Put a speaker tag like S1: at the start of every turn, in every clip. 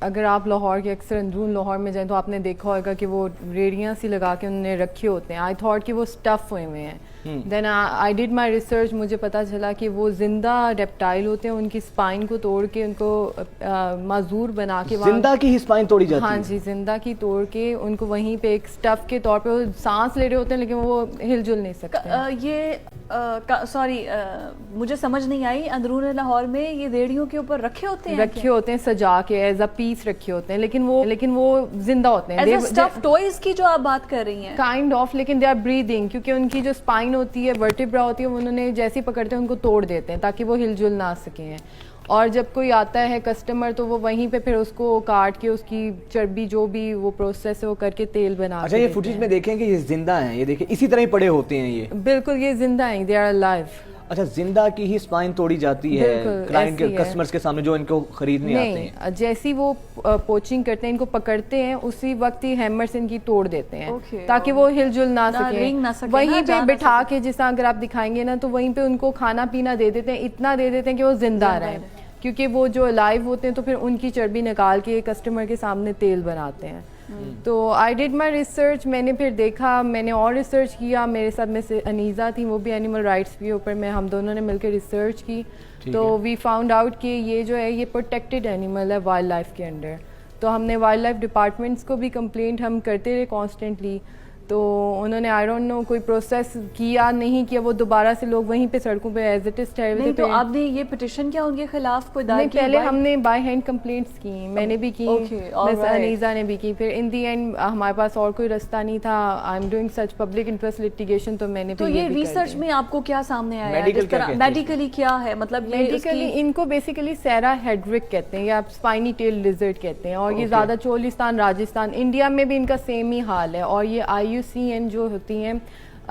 S1: اگر آپ لاہور کے اکثر اندرون لاہور میں جائیں تو آپ نے دیکھا ہوگا کہ وہ ریڑیاں سی لگا کے انہوں نے رکھے ہوتے ہیں. آئی تھاٹ کہ وہ اسٹف ہوئے ہوئے ہیں. دین آئی ڈیڈ مائی ریسرچ, مجھے پتہ چلا کہ وہ زندہ ریپٹائل ہوتے ہیں, ان کی اسپائن کو توڑ کے ان کو معذور بنا کے
S2: زندہ کی ہی اسپائن توڑی جاتی ہے.
S1: ہاں جی, زندہ کی توڑ کے ان کو وہیں پہ ایک اسٹف کے طور پہ وہ سانس لے رہے ہوتے ہیں لیکن وہ ہل جل نہیں سکتے.
S3: یہ سوری مجھے سمجھ نہیں آئی, اندرون لاہور میں یہ ریڑیوں کے اوپر رکھے ہوتے ہیں
S1: سجا کے ایز اے پیس رکھے ہوتے ہیں, لیکن وہ زندہ ہوتے ہیں.
S3: اسٹف ٹوائز کی جو آپ بات کر رہی ہیں
S1: کائنڈ آف, لیکن دے آر بریدنگ, کیونکہ ان کی جو اسپائن ہوتی ہے, ورٹیبرا ہوتی ہے, انہوں نے جیسے ہی پکڑتے ہیں ان کو توڑ دیتے ہیں تاکہ وہ ہل جل نہ سکیں. اور جب کوئی آتا ہے کسٹمر تو وہ وہیں پہ پھر اس کو کاٹ کے اس کی چربی جو بھی وہ پروسیس ہے وہ کر کے تیل بنا.
S2: اچھا, یہ فوٹیج میں دیکھیں کہ یہ زندہ ہیں, یہ دیکھیں اسی طرح ہی پڑے ہوتے ہیں یہ.
S1: بالکل یہ زندہ ہیں, دے آر الائیو.
S2: اچھا, زندہ کی ہی اسپائن توڑی جاتی ہے کلائنٹ کے کسٹمرز کے سامنے جو ان کو خریدنے آتے ہیں.
S1: نہیں, جیسی وہ پوچنگ کرتے ہیں ان کو پکڑتے ہیں اسی وقت ہی ہیمر سے ان کی توڑ دیتے ہیں تاکہ وہ ہل جل نہ سکیں. وہیں پہ بٹھا کے, جس طرح اگر آپ دکھائیں گے نا, تو وہیں پہ ان کو کھانا پینا دے دیتے ہیں, اتنا دے دیتے ہیں کہ وہ زندہ رہیں, کیونکہ وہ جو الائیو ہوتے ہیں تو پھر ان کی چربی نکال کے کسٹمر کے سامنے تیل بناتے ہیں. تو آئی ڈیڈ مائی ریسرچ, میں نے پھر دیکھا, میں نے اور ریسرچ کیا, میرے ساتھ میں سے انیزا تھی, وہ بھی اینیمل رائٹس کے اوپر میں ہم دونوں نے مل کے ریسرچ کی. تو وی فاؤنڈ آؤٹ کہ یہ جو ہے یہ پروٹیکٹیڈ اینیمل ہے وائلڈ لائف کے انڈر. تو ہم نے وائلڈ لائف ڈپارٹمنٹس کو بھی کمپلینٹ ہم کرتے رہے کانسٹنٹلی, تو انہوں نے آئی ڈونٹ نو کوئی پروسیس کیا نہیں کیا, وہ دوبارہ سے لوگ وہیں پہ سڑکوں پہ ایز اٹ از ٹھہرے ہوئے تھے.
S3: تو آپ نے یہ پٹیشن کیا ان کے خلاف کوئی دائر کی؟
S1: پہلے ہم نے بائی ہینڈ کمپلینٹس کی, میں نے بھی کی, مس انیزا نے بھی کی. پھر ان دی اینڈ ہمارے پاس اور کوئی رستہ نہیں تھا, I am doing such public interest litigation, تو میں نے.
S3: تو یہ ریسرچ میں آپ کو کیا سامنے آیا, میڈیکلی کیا ہے, مطلب
S1: میڈیکلی ان کو بیسیکلی سیرا ہیڈرک کہتے ہیں یا اسپائنی ٹیل لیزرڈ کہتے ہیں, اور یہ زیادہ چولستان, راجستھان, انڈیا میں بھی ان کا سیم ہی حال ہے. اور یہ IUCN جو ہوتی ہیں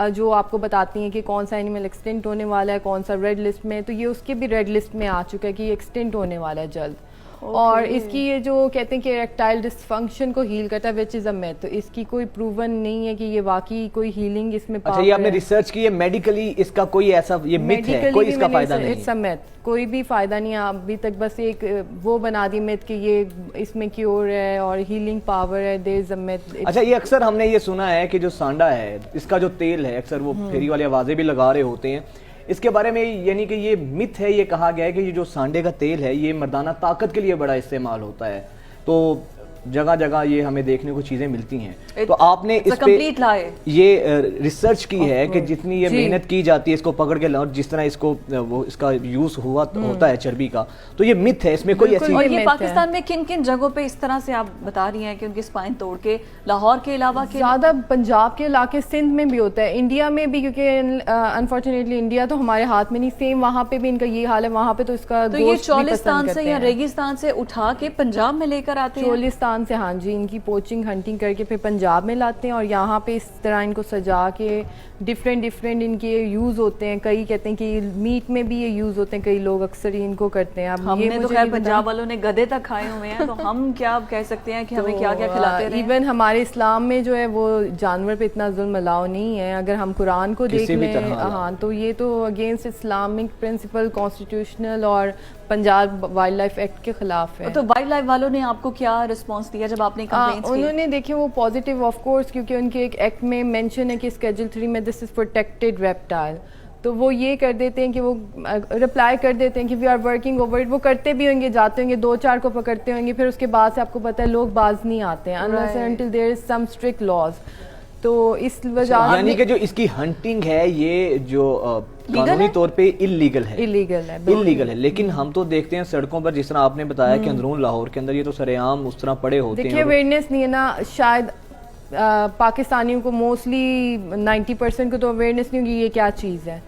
S1: جو آپ کو بتاتی ہیں کہ کون سا اینیمل ایکسٹینٹ ہونے والا ہے, کون سا ریڈ لسٹ میں, تو یہ اس کے بھی ریڈ لسٹ میں آ چکا ہے کہ یہ ایکسٹینٹ ہونے والا ہے جلد. اور اس کی یہ جو کہتے ہیں کہ ایریکٹائل ڈسفنکشن کو ہیل کرتا ہے, وچ از اے میتھ, تو اس کی کوئی پروون نہیں ہے کہ یہ واقعی کوئی ہیلنگ اس میں پاور ہے.
S2: اچھا, یہ آپ نے ریسرچ کی ہے, میڈیکلی اس کا کوئی ایسا یہ میتھ ہے, کوئی اس کا فائدہ نہیں ہے.
S1: اٹس اے میتھ, کوئی بھی فائدہ نہیں ہے ابھی تک, بس ایک وہ بنا دی میتھ کہ یہ اس میں کیور ہے اور ہیلنگ پاور ہے, دیر از اے میتھ.
S2: اچھا, یہ اکثر ہم نے یہ سنا ہے کہ جو سانڈا ہے اس کا جو تیل ہے, اکثر وہ پھیری والی آوازیں بھی لگا رہے ہوتے ہیں, اس کے بارے میں یعنی کہ یہ مت ہے, یہ کہا گیا ہے کہ یہ جو سانڈے کا تیل ہے یہ مردانہ طاقت کے لیے بڑا استعمال ہوتا ہے. تو جگہ جگہ یہ ہمیں دیکھنے کو چیزیں ملتی ہیں. تو آپ نے اس پہ یہ ریسرچ کی ہے کہ جتنی یہ محنت کی جاتی ہے اس کو پکڑ کے, اور جس طرح اس کو وہ اس کا یوز ہوتا ہے چربی کا, تو یہ مت ہے, اس میں کوئی ایسی.
S3: اور یہ پاکستان میں کن کن جگہوں پہ اس طرح سے آپ بتا رہی ہیں کہ ان کی اسپائن توڑ کے, لاہور کے علاوہ
S1: زیادہ پنجاب کے علاقے, سندھ میں بھی ہوتا ہے, انڈیا میں بھی, کیونکہ انفارچونیٹلی انڈیا تو ہمارے ہاتھ میں نہیں, سیم وہاں پہ بھی ان کا یہ حال ہے, وہاں پہ تو اس کا.
S3: تو یہ چولستان سے یا ریگستان سے اٹھا کے پنجاب میں لے کر آتے ہیں؟
S1: چولستان سے, ہاں جی, ان کی پوچنگ ہنٹنگ کر کے پھر پنجاب میں لاتے ہیں, اور یہاں پہ اس طرح ان کو سجا کے ڈفرینٹ ان کے یوز ہوتے ہیں. کئی کہتے ہیں کہ میٹ میں بھی یہ یوز ہوتے ہیں, کئی لوگ اکثر ان کو کرتے ہیں. اب
S3: ہم نے تو خیر پنجاب والوں نے گدے تک کھائے ہوئے ہیں, تو ہم کیا کہہ سکتے ہیں کہ ہمیں کیا کیا کھلاتے ہیں.
S1: ایون ہمارے اسلام میں جو ہے وہ جانور پہ اتنا ظلم الاؤ نہیں ہے. اگر ہم قرآن کو دیکھ لیں, ہاں, تو یہ تو اگینسٹ اسلامک پرنسپل, کانسٹیٹیوشنل اور پنجاب وائلڈ لائف ایکٹ کے خلاف ہے.
S3: تو وائلڈ لائف والوں نے آپ کو کیا رسپانس دیا جب آپ نے کمپلینٹس کی؟
S1: انہوں نے دیکھیں وہ پازیٹیو آف کورس, کیونکہ ان کے ایک ایکٹ میں مینشن ہے کہ اسکیجول 3 میں دس از پروٹیکٹیڈ ریپٹائل, تو وہ یہ کر دیتے ہیں کہ وہ رپلائی کر دیتے ہیں کہ we are working over it. وہ کرتے بھی ہوں گے, جاتے ہوں گے, 2-4 کو پکڑتے ہوں گے, پھر اس کے بعد سے آپ کو پتہ ہے لوگ باز نہیں آتے ہیں unless until there is some strict laws. تو اس وجہ
S2: یعنی کہ جو اس کی ہنٹنگ ہے یہ جو قانونی طور پہ اللیگل ہے, لیکن ہم تو دیکھتے ہیں سڑکوں پر, جس طرح آپ نے بتایا کہ اندرون لاہور کے اندر یہ تو سر عام اس طرح پڑے ہوتے ہیں.
S1: دیکھیے اویئرنیس نہیں ہے نا, شاید پاکستانیوں کو موسٹلی 90% کو تو اویئرنیس نہیں ہوگی یہ کیا چیز ہے.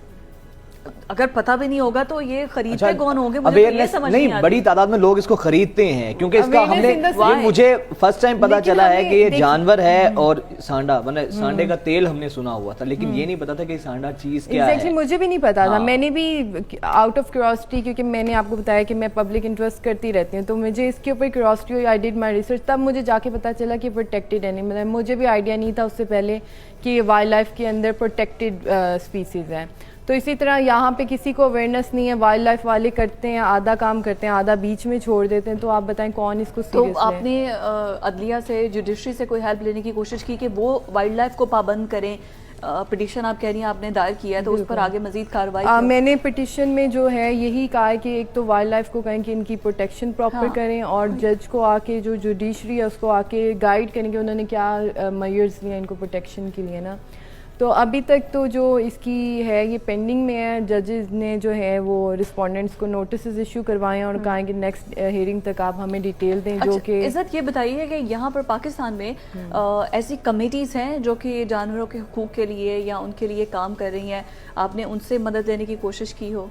S3: اگر پتہ بھی نہیں ہوگا تو یہ خریدتے کون ہوں گے, مجھے یہ سمجھ نہیں آتی.
S2: بڑی تعداد میں لوگ اس کو خریدتے ہیں, کیونکہ اس کا ہم نے مجھے فرسٹ ٹائم پتا چلا ہے کہ یہ جانور ہے اور سانڈا, سانڈے کا تیل ہم نے سنا ہوا تھا, لیکن یہ نہیں پتا تھا کہ سانڈا چیز کیا ہے.
S1: مجھے بھی نہیں پتا تھا, میں نے بھی آؤٹ آف کیوریوسٹی, کیونکہ میں نے آپ کو بتایا کہ میں پبلک انٹرسٹ کرتی رہتی ہوں, تو مجھے اس کے اوپر کیوریوسٹی ہوئی, آئی ڈیڈ مائی ریسرچ, تب مجھے جا کے پتا چلا کہ پروٹیکٹیڈ اینیمل ہے. مجھے بھی آئیڈیا نہیں تھا اس سے پہلے کہ وائلڈ لائف کے اندر پروٹیکٹیڈ اسپیسیز ہے. تو اسی طرح یہاں پہ کسی کو اویئرنیس نہیں ہے, وائلڈ لائف والے کرتے ہیں, آدھا کام کرتے ہیں, آدھا بیچ میں چھوڑ دیتے ہیں, تو آپ بتائیں کون اس کو سیریس لے.
S3: تو آپ نے عدلیہ سے, جوڈیشری سے کوئی ہیلپ لینے کی کوشش کی کہ وہ وائلڈ لائف کو پابند کریں؟ پٹیشن آپ کہہ رہی ہیں آپ نے دائر کیا ہے, تو اس پر آگے مزید کارروائی؟
S1: میں نے پٹیشن میں جو ہے یہی کہا ہے کہ ایک تو وائلڈ لائف کو کہیں کہ ان کی پروٹیکشن پراپر کریں, اور جج کو آ کے, جو جوڈیشری ہے اس کو آ کے گائیڈ کریں کہ انہوں نے کیا میئرز لیے ان کو پروٹیکشن کے لیے نا. تو ابھی تک تو جو اس کی ہے یہ پینڈنگ میں ہے. ججز نے جو ہے وہ رسپونڈنٹس کو نوٹسز ایشو کروائے ہیں اور کہا کہ نیکسٹ ہیئرنگ تک آپ ہمیں ڈیٹیل دیں. جو کہ
S3: عزت یہ بتائیے کہ یہاں پر پاکستان میں ایسی کمیٹیز ہیں جو کہ جانوروں کے حقوق کے لیے یا ان کے لیے کام کر رہی ہیں, آپ نے ان سے مدد لینے کی کوشش کی ہو؟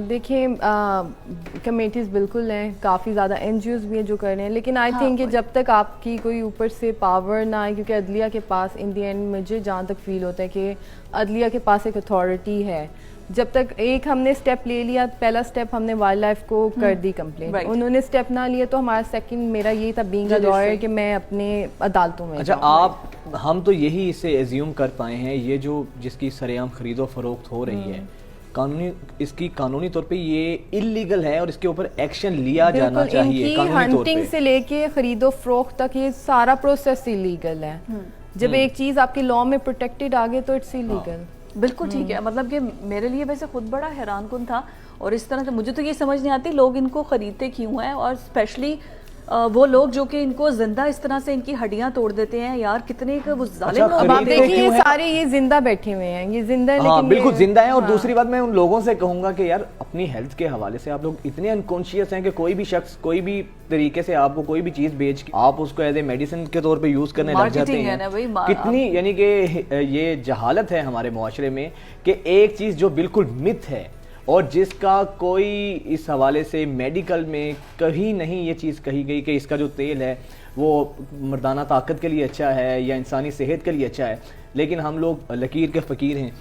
S1: دیکھیں کمیٹیز بالکل ہیں, کافی زیادہ این جی اوز بھی ہیں جو کر رہے ہیں, لیکن آئی تھنک کہ جب تک آپ کی کوئی اوپر سے پاور نہ آئے, کیونکہ عدلیہ کے پاس ان دی اینڈ مجھے جہاں تک فیل ہوتا ہے کہ عدلیہ کے پاس ایک اتھارٹی ہے, جب تک ایک ہم نے اسٹیپ لے لیا, پہلا اسٹیپ ہم نے وائلڈ لائف کو کر دی کمپلین, انہوں نے اسٹیپ نہ لیا تو ہمارا سیکنڈ میرا یہ تھا بینگ اے لائر کہ میں اپنے عدالتوں میں.
S2: اچھا آپ, ہم تو یہی اسے ایزیوم کر پائے ہیں, یہ جو جس کی سر عام خرید و فروخت ہو رہی ہے قانونی, اس کی قانونی طور پہ یہ اللیگل ہے اور اس کے اوپر ایکشن لیا جانا چاہیے قانونی طور پہ.
S1: ہنٹنگ سے لے کے خرید و فروخت تک یہ سارا پروسیس اللیگل ہے. جب ایک چیز آپ کے لا میں پروٹیکٹڈ آگے تو اٹس اللیگل.
S3: بالکل ٹھیک ہے. مطلب کہ میرے لیے ویسے خود بڑا حیران کن تھا, اور اس طرح سے مجھے تو یہ سمجھ نہیں آتی لوگ ان کو خریدتے کیوں ہیں, اور اسپیشلی وہ لوگ جو کہ ان کو زندہ اس طرح سے ان کی ہڈیاں توڑ دیتے ہیں. یار کتنے وہ ظالم لوگ.
S1: اب آپ دیکھیں یہ سارے یہ زندہ بیٹھے ہوئے ہیں, یہ زندہ ہے لیکن
S2: بالکل زندہ ہیں. اور دوسری بات میں ان لوگوں سے کہوں گا کہ یار اپنی ہیلتھ کے حوالے سے آپ لوگ اتنے انکانشیس ہیں کہ کوئی بھی شخص کوئی بھی طریقے سے آپ کو کوئی بھی چیز بیچ کے آپ اس کو ایز اے میڈیسن کے طور پہ یوز کرنے لگ جاتے ہیں. کتنی یعنی کہ یہ جہالت ہے ہمارے معاشرے میں کہ ایک چیز جو بالکل مت ہے اور جس کا کوئی اس حوالے سے میڈیکل میں کہیں نہیں یہ چیز کہی گئی کہ اس کا جو تیل ہے وہ مردانہ طاقت کے لیے اچھا ہے یا انسانی صحت کے لیے اچھا ہے, لیکن ہم لوگ لکیر کے فقیر ہیں.